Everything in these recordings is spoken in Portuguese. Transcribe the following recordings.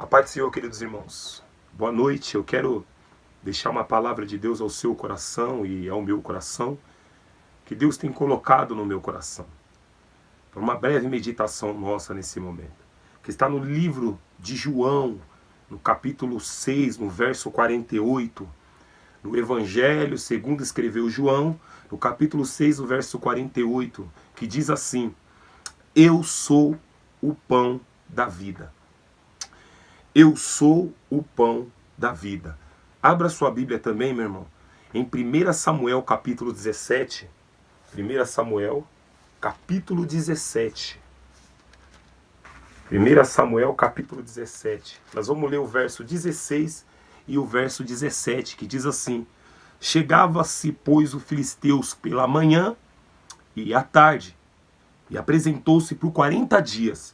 A paz do Senhor, queridos irmãos. Boa noite. Eu quero deixar uma palavra de Deus ao seu coração e ao meu coração, que Deus tem colocado no meu coração. Para uma breve meditação nossa nesse momento, que está no livro de João, no capítulo 6, no verso 48, no Evangelho segundo escreveu João, no capítulo 6, no verso 48, que diz assim: Eu sou o pão da vida. Eu sou o pão da vida. Abra sua Bíblia também, meu irmão, em 1 Samuel capítulo 17. 1 Samuel capítulo 17. 1 Samuel capítulo 17. Nós vamos ler o verso 16 e o verso 17, que diz assim: Chegava-se, pois, o filisteus pela manhã e à tarde, e apresentou-se por 40 dias.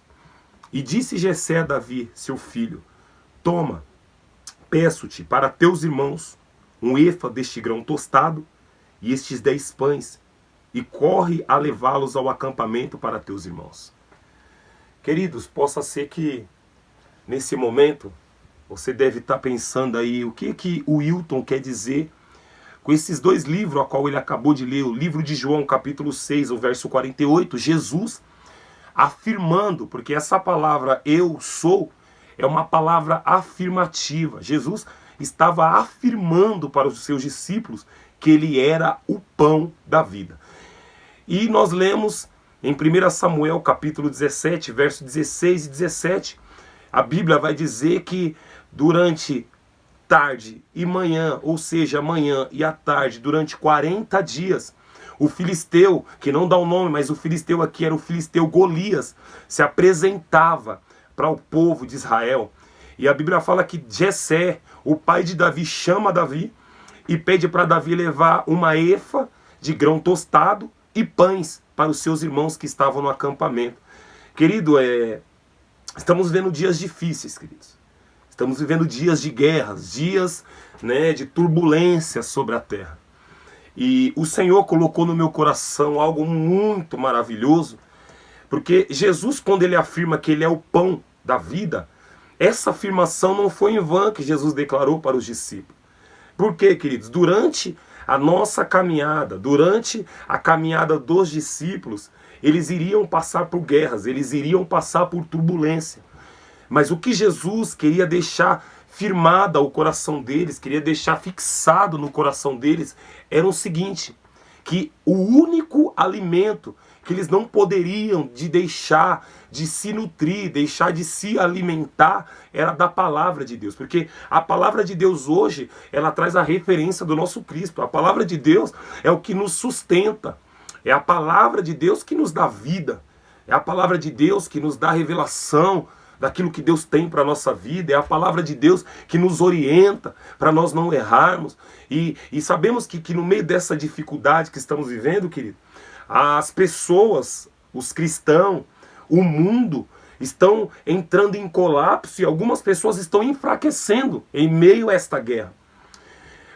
E disse Jessé a Davi, seu filho: Toma, peço-te para teus irmãos um efa deste grão tostado e estes 10 pães, e corre a levá-los ao acampamento para teus irmãos. Queridos, possa ser que nesse momento você deve estar pensando aí o que o Wilton quer dizer com esses dois livros a qual ele acabou de ler, o livro de João capítulo 6, o verso 48, Jesus afirmando, porque essa palavra eu sou é uma palavra afirmativa. Jesus estava afirmando para os seus discípulos que ele era o pão da vida. E nós lemos em 1 Samuel capítulo 17, verso 16 e 17, a Bíblia vai dizer que durante tarde e manhã, ou seja, amanhã e à tarde, durante 40 dias, o filisteu, que não dá o nome, mas o filisteu aqui era o filisteu Golias, se apresentava para o povo de Israel. E a Bíblia fala que Jessé, o pai de Davi, chama Davi e pede para Davi levar uma efa de grão tostado e pães para os seus irmãos que estavam no acampamento. Querido, estamos vivendo dias difíceis, queridos. Estamos vivendo dias de guerras, dias, de turbulência sobre a terra. E o Senhor colocou no meu coração algo muito maravilhoso, porque Jesus, quando ele afirma que ele é o pão da vida, essa afirmação não foi em vão que Jesus declarou para os discípulos. Por quê, queridos? Durante a nossa caminhada, durante a caminhada dos discípulos, eles iriam passar por guerras, eles iriam passar por turbulência. Mas o que Jesus queria deixar firmado ao coração deles, queria deixar fixado no coração deles, era o seguinte: que o único alimento que eles não poderiam deixar de se nutrir, deixar de se alimentar, era da palavra de Deus. Porque a palavra de Deus hoje, ela traz a referência do nosso Cristo. A palavra de Deus é o que nos sustenta. É a palavra de Deus que nos dá vida. É a palavra de Deus que nos dá revelação daquilo que Deus tem para a nossa vida. É a palavra de Deus que nos orienta para nós não errarmos. E sabemos que no meio dessa dificuldade que estamos vivendo, querido, as pessoas, os cristãos, o mundo estão entrando em colapso e algumas pessoas estão enfraquecendo em meio a esta guerra.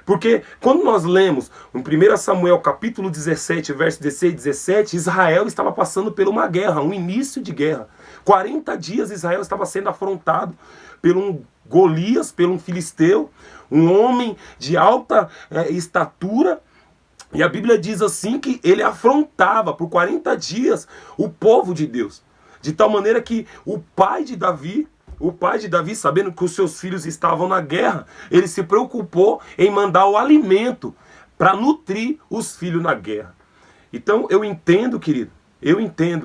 Porque quando nós lemos em 1 Samuel capítulo 17, verso 16 e 17, Israel estava passando por uma guerra, um início de guerra. 40 dias Israel estava sendo afrontado por um Golias, por um filisteu, um homem de alta estatura. E a Bíblia diz assim que ele afrontava por 40 dias o povo de Deus. De tal maneira que o pai de Davi, sabendo que os seus filhos estavam na guerra, ele se preocupou em mandar o alimento para nutrir os filhos na guerra. Então eu entendo, querido,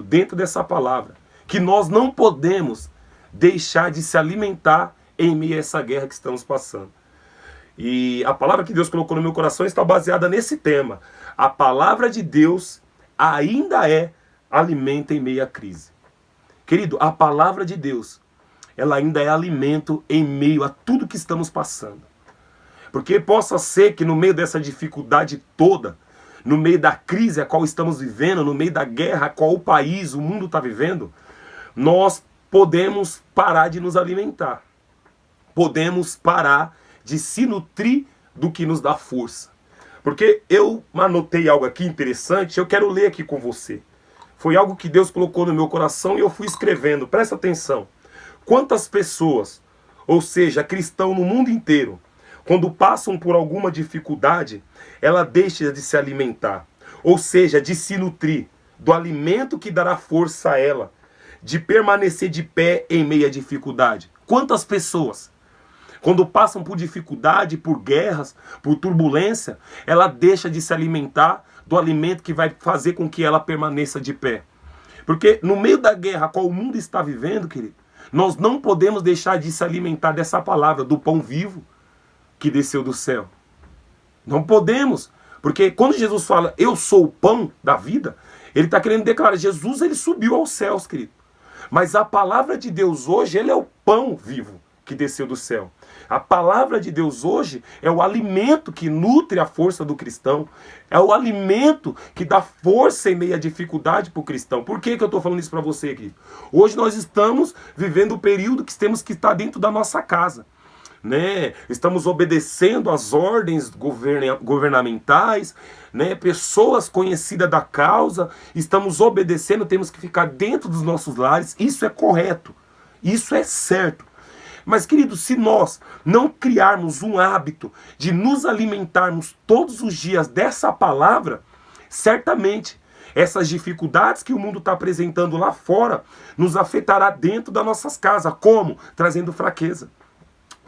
dentro dessa palavra, que nós não podemos deixar de se alimentar em meio a essa guerra que estamos passando. E a palavra que Deus colocou no meu coração está baseada nesse tema. A palavra de Deus ainda é alimento em meio à crise. Querido, a palavra de Deus, ela ainda é alimento em meio a tudo que estamos passando. Porque possa ser que no meio dessa dificuldade toda, no meio da crise a qual estamos vivendo, no meio da guerra a qual o país, o mundo está vivendo, nós podemos parar de nos alimentar. Podemos parar de se nutrir do que nos dá força. Porque eu anotei algo aqui interessante, eu quero ler aqui com você. Foi algo que Deus colocou no meu coração e eu fui escrevendo. Presta atenção. Quantas pessoas ou seja, cristão no mundo inteiro, quando passam por alguma dificuldade, ela deixa de se alimentar, ou seja, de se nutrir do alimento que dará força a ela, de permanecer de pé em meio à dificuldade. Quantas pessoas, quando passam por dificuldade, por guerras, por turbulência, ela deixa de se alimentar do alimento que vai fazer com que ela permaneça de pé. Porque no meio da guerra a qual o mundo está vivendo, querido, nós não podemos deixar de se alimentar dessa palavra, do pão vivo que desceu do céu. Não podemos. Porque quando Jesus fala, eu sou o pão da vida, ele está querendo declarar, Jesus ele subiu aos céus, querido. Mas a palavra de Deus hoje, ele é o pão vivo que desceu do céu. A palavra de Deus hoje é o alimento que nutre a força do cristão. É o alimento que dá força em meio à dificuldade para o cristão. Por que eu estou falando isso para você aqui? Hoje nós estamos vivendo o período que temos que estar dentro da nossa casa. Né? Estamos obedecendo às ordens governamentais, né? Pessoas conhecidas da causa, estamos obedecendo, temos que ficar dentro dos nossos lares. Isso é correto, isso é certo. Mas, querido, se nós não criarmos um hábito de nos alimentarmos todos os dias dessa palavra, certamente essas dificuldades que o mundo está apresentando lá fora nos afetará dentro das nossas casas. Como? Trazendo fraqueza,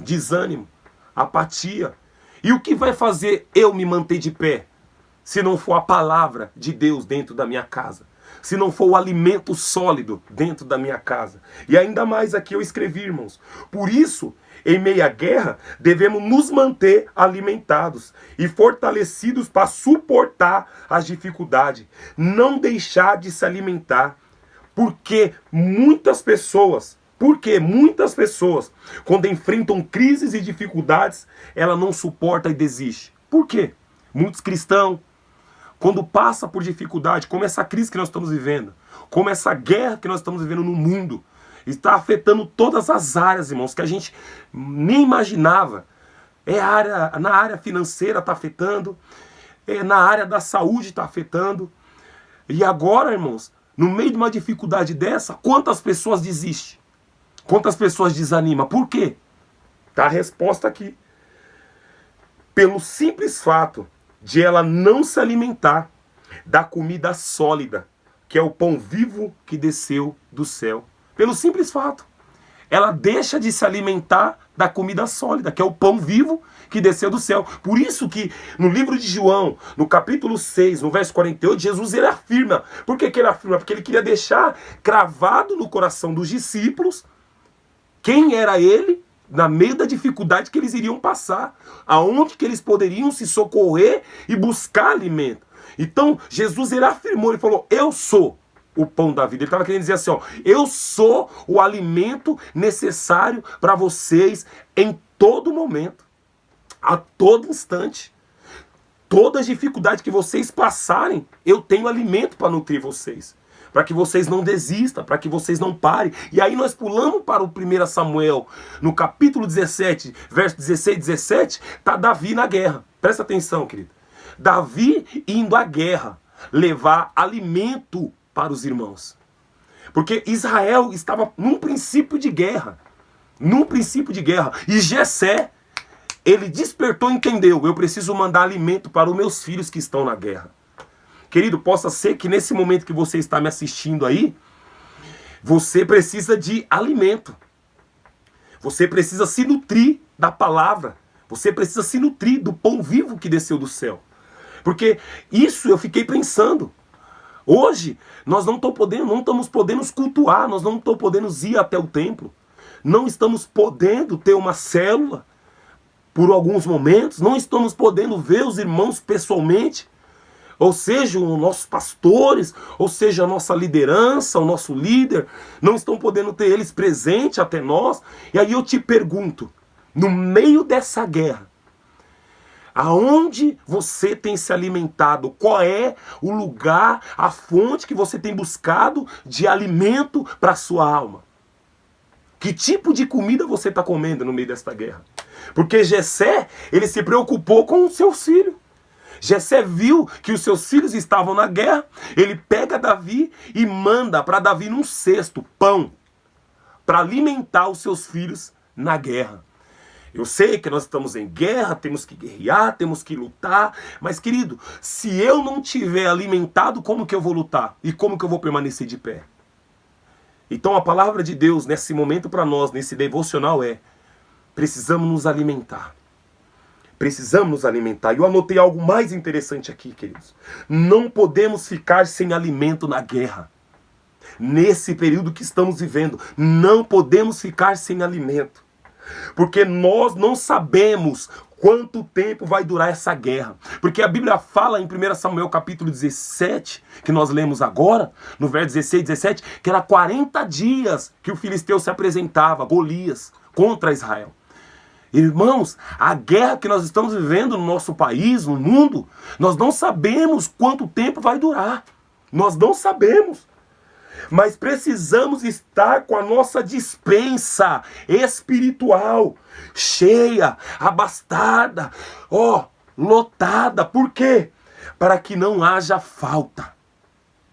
desânimo, apatia. E o que vai fazer eu me manter de pé, se não for a palavra de Deus dentro da minha casa? Se não for o alimento sólido dentro da minha casa? E ainda mais aqui eu escrevi, irmãos. Por isso, em meio à guerra, devemos nos manter alimentados e fortalecidos para suportar as dificuldades. Não deixar de se alimentar. Porque muitas pessoas, quando enfrentam crises e dificuldades, ela não suporta e desiste. Por quê? Muitos cristãos, quando passa por dificuldade, como essa crise que nós estamos vivendo, como essa guerra que nós estamos vivendo no mundo, está afetando todas as áreas, irmãos, que a gente nem imaginava. Na área financeira está afetando, na área da saúde está afetando. E agora, irmãos, no meio de uma dificuldade dessa, quantas pessoas desistem? Quantas pessoas desanimam? Por quê? Está a resposta aqui. Pelo simples fato de ela não se alimentar da comida sólida, que é o pão vivo que desceu do céu. Pelo simples fato. Ela deixa de se alimentar da comida sólida, que é o pão vivo que desceu do céu. Por isso que no livro de João, no capítulo 6, no verso 48, Jesus ele afirma. Por que ele afirma? Porque ele queria deixar cravado no coração dos discípulos quem era ele, na meio da dificuldade que eles iriam passar, aonde que eles poderiam se socorrer e buscar alimento. Então, Jesus ele afirmou, ele falou, eu sou o pão da vida. Ele estava querendo dizer assim, ó, eu sou o alimento necessário para vocês em todo momento, a todo instante. Todas as dificuldades que vocês passarem, eu tenho alimento para nutrir vocês. Para que vocês não desistam, para que vocês não parem. E aí nós pulamos para o 1 Samuel, no capítulo 17, verso 16 e 17, está Davi na guerra. Presta atenção, querido. Davi indo à guerra, levar alimento para os irmãos. Porque Israel estava num princípio de guerra. E Jessé, ele despertou e entendeu, eu preciso mandar alimento para os meus filhos que estão na guerra. Querido, possa ser que nesse momento que você está me assistindo aí, você precisa de alimento. Você precisa se nutrir da palavra. Você precisa se nutrir do pão vivo que desceu do céu. Porque isso eu fiquei pensando. Hoje, nós não estamos podendo cultuar, nós não estamos podendo ir até o templo. Não estamos podendo ter uma célula por alguns momentos. Não estamos podendo ver os irmãos pessoalmente. Ou seja, os nossos pastores, ou seja, a nossa liderança, o nosso líder, não estão podendo ter eles presentes até nós. E aí eu te pergunto, no meio dessa guerra, aonde você tem se alimentado? Qual é o lugar, a fonte que você tem buscado de alimento para a sua alma? Que tipo de comida você está comendo no meio desta guerra? Porque Jessé, ele se preocupou com os seus filhos. Jessé viu que os seus filhos estavam na guerra, ele pega Davi e manda para Davi num cesto pão, para alimentar os seus filhos na guerra. Eu sei que nós estamos em guerra, temos que guerrear, temos que lutar, mas querido, se eu não tiver alimentado, como que eu vou lutar? E como que eu vou permanecer de pé? Então a palavra de Deus nesse momento para nós, nesse devocional precisamos nos alimentar. Precisamos nos alimentar. E eu anotei algo mais interessante aqui, queridos. Não podemos ficar sem alimento na guerra. Nesse período que estamos vivendo, não podemos ficar sem alimento. Porque nós não sabemos quanto tempo vai durar essa guerra. Porque a Bíblia fala em 1 Samuel capítulo 17, que nós lemos agora, no verso 16 e 17, que era 40 dias que o filisteu se apresentava, Golias, contra Israel. Irmãos, a guerra que nós estamos vivendo no nosso país, no mundo, nós não sabemos quanto tempo vai durar. Nós não sabemos. Mas precisamos estar com a nossa despensa espiritual cheia, abastada, lotada. Por quê? Para que não haja falta.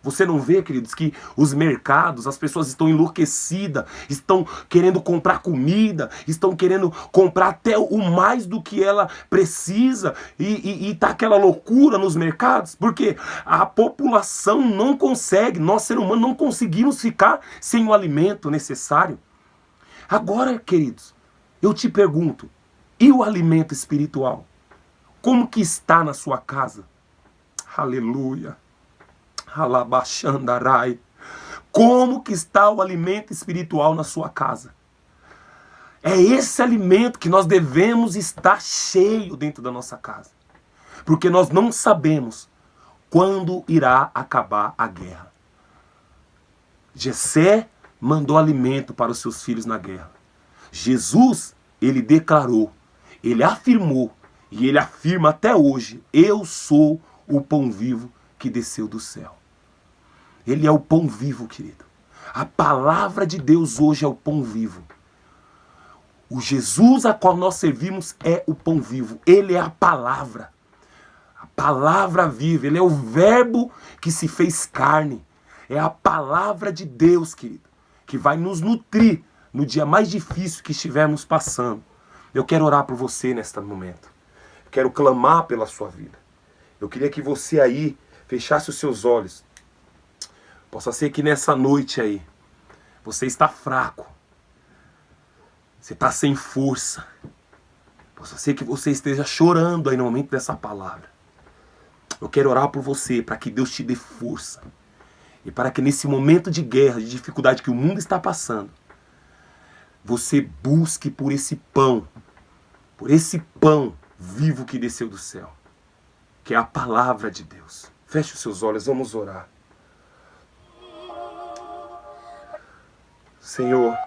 Você não vê, queridos, que os mercados, as pessoas estão enlouquecidas, estão querendo comprar comida, estão querendo comprar até o mais do que ela precisa, e tá aquela loucura nos mercados, porque a população não consegue, nós seres humanos não conseguimos ficar sem o alimento necessário. Agora, queridos, eu te pergunto, e o alimento espiritual? Como que está na sua casa? Aleluia. Alabaxandarai. Como que está o alimento espiritual na sua casa? É esse alimento que nós devemos estar cheio dentro da nossa casa. Porque nós não sabemos quando irá acabar a guerra. Jessé mandou alimento para os seus filhos na guerra. Jesus, ele declarou, ele afirmou, e ele afirma até hoje, eu sou o pão vivo que desceu do céu. Ele é o pão vivo, querido. A palavra de Deus hoje é o pão vivo. O Jesus a qual nós servimos é o pão vivo. Ele é a palavra. A palavra viva. Ele é o verbo que se fez carne. É a palavra de Deus, querido, que vai nos nutrir no dia mais difícil que estivermos passando. Eu quero orar por você neste momento. Eu quero clamar pela sua vida. Eu queria que você aí fechasse os seus olhos. Possa ser que nessa noite aí, você está fraco. Você está sem força. Possa ser que você esteja chorando aí no momento dessa palavra. Eu quero orar por você, para que Deus te dê força. E para que nesse momento de guerra, de dificuldade que o mundo está passando, você busque por esse pão vivo que desceu do céu, que é a palavra de Deus. Feche os seus olhos, vamos orar. Senhor,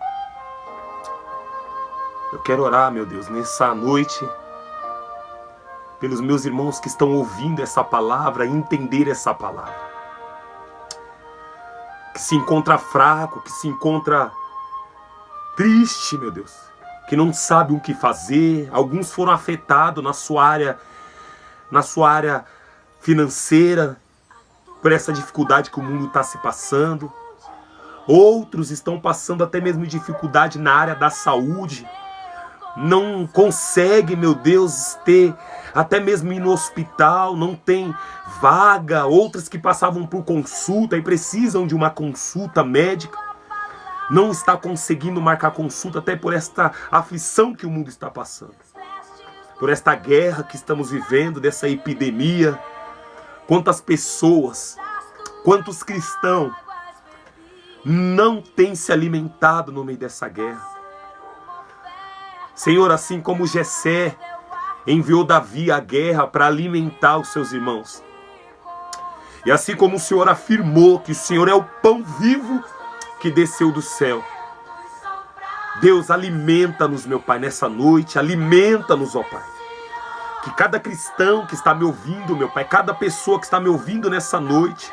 eu quero orar, meu Deus, nessa noite, pelos meus irmãos que estão ouvindo essa palavra e entender essa palavra. Que se encontra fraco, que se encontra triste, meu Deus, que não sabe o que fazer. Alguns foram afetados na sua área financeira, por essa dificuldade que o mundo está se passando. Outros estão passando até mesmo dificuldade na área da saúde. Não consegue, meu Deus, ter, até mesmo ir no hospital, não tem vaga. Outras que passavam por consulta e precisam de uma consulta médica, não está conseguindo marcar consulta, até por esta aflição que o mundo está passando. Por esta guerra que estamos vivendo, dessa epidemia. Quantas pessoas, quantos cristãos não têm se alimentado no meio dessa guerra. Senhor, assim como Jessé enviou Davi à guerra para alimentar os seus irmãos. E assim como o Senhor afirmou que o Senhor é o pão vivo que desceu do céu. Deus, alimenta-nos, meu Pai, nessa noite. Alimenta-nos, ó Pai. Que cada cristão que está me ouvindo, meu Pai, cada pessoa que está me ouvindo nessa noite,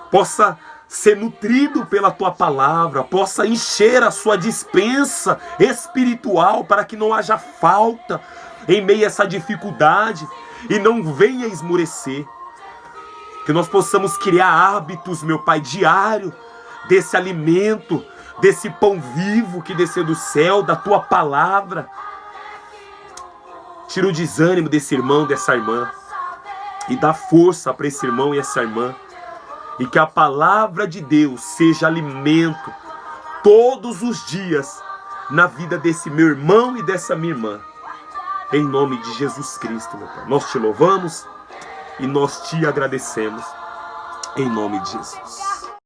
possa ser nutrido pela Tua palavra, possa encher a sua despensa espiritual para que não haja falta em meio a essa dificuldade e não venha esmorecer. Que nós possamos criar hábitos, meu Pai, diário desse alimento desse pão vivo que desceu do céu, da tua palavra. Tira o desânimo desse irmão, dessa irmã, e dá força para esse irmão e essa irmã. E que a palavra de Deus seja alimento todos os dias na vida desse meu irmão e dessa minha irmã. Em nome de Jesus Cristo, meu Pai. Nós te louvamos e nós te agradecemos. Em nome de Jesus.